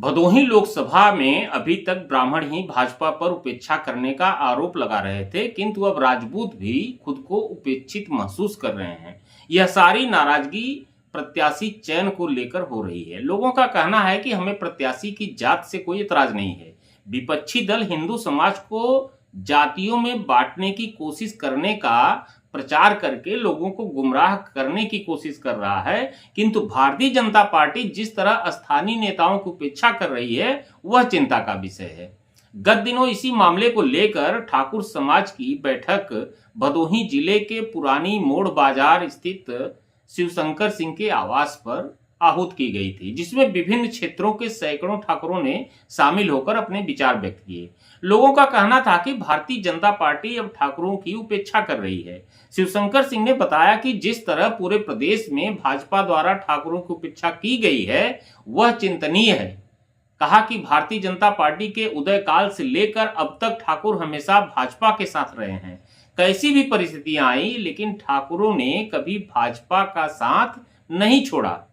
भदोही लोकसभा में अभी तक ब्राह्मण ही भाजपा पर उपेक्षा करने का आरोप लगा रहे थे, किंतु अब राजपूत भी खुद को उपेक्षित महसूस कर रहे हैं। यह सारी नाराजगी प्रत्याशी चयन को लेकर हो रही है। लोगों का कहना है कि हमें प्रत्याशी की जात से कोई एतराज नहीं है। विपक्षी दल हिंदू समाज को जातियों में बांटने की कोशिश करने का प्रचार करके लोगों को गुमराह करने की कोशिश कर रहा है, किंतु भारतीय जनता पार्टी जिस तरह स्थानीय नेताओं की उपेक्षा कर रही है वह चिंता का विषय है। गत दिनों इसी मामले को लेकर ठाकुर समाज की बैठक भदोही जिले के पुरानी मोड़ बाजार स्थित शिवशंकर सिंह के आवास पर आहूत की गई थी, जिसमें विभिन्न क्षेत्रों के सैकड़ों ठाकुरों ने शामिल होकर अपने विचार व्यक्त किए। लोगों का कहना था कि भारतीय जनता पार्टी अब ठाकुरों की उपेक्षा कर रही है। शिवशंकर सिंह ने बताया कि जिस तरह पूरे प्रदेश में भाजपा द्वारा ठाकुरों की उपेक्षा की गई है वह चिंतनीय है। कहा कि भारतीय जनता पार्टी के उदय काल से लेकर अब तक ठाकुर हमेशा भाजपा के साथ रहे हैं। कैसी भी परिस्थितियां आई, लेकिन ठाकुरों ने कभी भाजपा का साथ नहीं छोड़ा।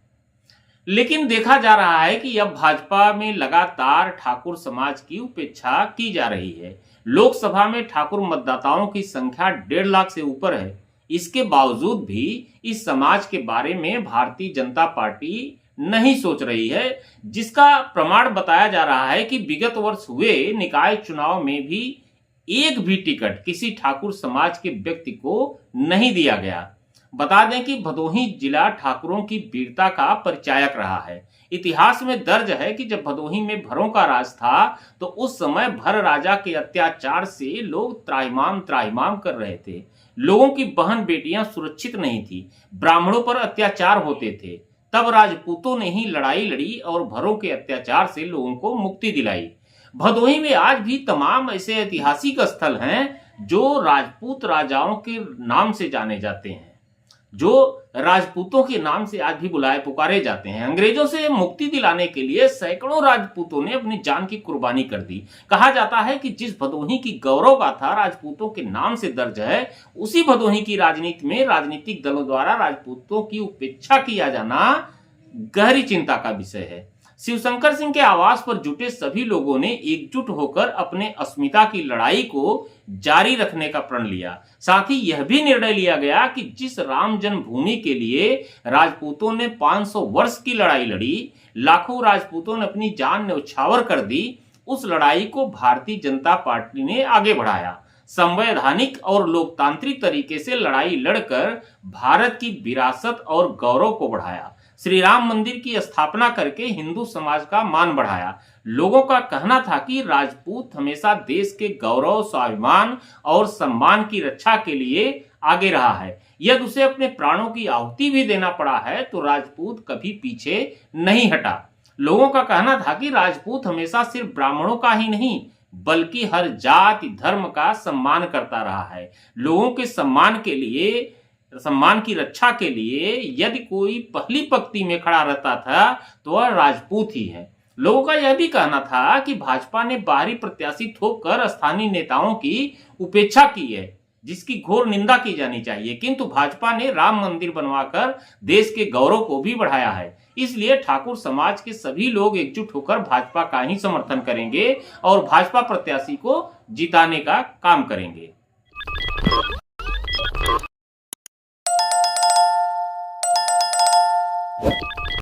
लेकिन देखा जा रहा है कि अब भाजपा में लगातार ठाकुर समाज की उपेक्षा की जा रही है। लोकसभा में ठाकुर मतदाताओं की संख्या 1.5 लाख से ऊपर है। इसके बावजूद भी इस समाज के बारे में भारतीय जनता पार्टी नहीं सोच रही है, जिसका प्रमाण बताया जा रहा है कि विगत वर्ष हुए निकाय चुनाव में भी एक भी टिकट किसी ठाकुर समाज के व्यक्ति को नहीं दिया गया। बता दें कि भदोही जिला ठाकुरों की वीरता का परिचायक रहा है। इतिहास में दर्ज है कि जब भदोही में भरों का राज था तो उस समय भर राजा के अत्याचार से लोग त्राहिमाम कर रहे थे। लोगों की बहन बेटियां सुरक्षित नहीं थी, ब्राह्मणों पर अत्याचार होते थे। तब राजपूतों ने ही लड़ाई लड़ी और भरों के अत्याचार से लोगों को मुक्ति दिलाई। भदोही में आज भी तमाम ऐसे ऐतिहासिक स्थल हैं जो राजपूत राजाओं के नाम से जाने जाते हैं, जो राजपूतों के नाम से आज भी पुकारे जाते हैं। अंग्रेजों से मुक्ति दिलाने के लिए सैकड़ों राजपूतों ने अपनी जान की कुर्बानी कर दी। कहा जाता है कि जिस भदोही की गौरव गाथा राजपूतों के नाम से दर्ज है, उसी भदोही की राजनीति में राजनीतिक दलों द्वारा राजपूतों की उपेक्षा किया जाना गहरी चिंता का विषय है। शिवशंकर सिंह के आवास पर जुटे सभी लोगों ने एकजुट होकर अपने अस्मिता की लड़ाई को जारी रखने का प्रण लिया। साथ ही यह भी निर्णय लिया गया कि जिस राम जन्मभूमि के लिए राजपूतों ने 500 वर्ष की लड़ाई लड़ी, लाखों राजपूतों ने अपनी जान न्यौछावर कर दी, उस लड़ाई को भारतीय जनता पार्टी ने आगे बढ़ाया। संवैधानिक और लोकतांत्रिक तरीके से लड़ाई लड़कर भारत की विरासत और गौरव को बढ़ाया। श्री राम मंदिर की स्थापना करके हिंदू समाज का मान बढ़ाया। लोगों का कहना था कि राजपूत हमेशा देश के गौरव, स्वाभिमान और सम्मान की रक्षा के लिए आगे रहा है। यदि उसे अपने प्राणों की आहुति भी देना पड़ा है तो राजपूत कभी पीछे नहीं हटा। लोगों का कहना था कि राजपूत हमेशा सिर्फ ब्राह्मणों का ही नहीं बल्कि हर जाति धर्म का सम्मान करता रहा है। लोगों के सम्मान की रक्षा के लिए यदि कोई पहली पंक्ति में खड़ा रहता था तो वह राजपूत ही है। लोगों का यह भी कहना था कि भाजपा ने बाहरी प्रत्याशी थोपकर स्थानीय नेताओं की उपेक्षा की है, जिसकी घोर निंदा की जानी चाहिए, किंतु भाजपा ने राम मंदिर बनवाकर देश के गौरव को भी बढ़ाया है। इसलिए ठाकुर समाज के सभी लोग एकजुट होकर भाजपा का ही समर्थन करेंगे और भाजपा प्रत्याशी को जिताने का काम करेंगे।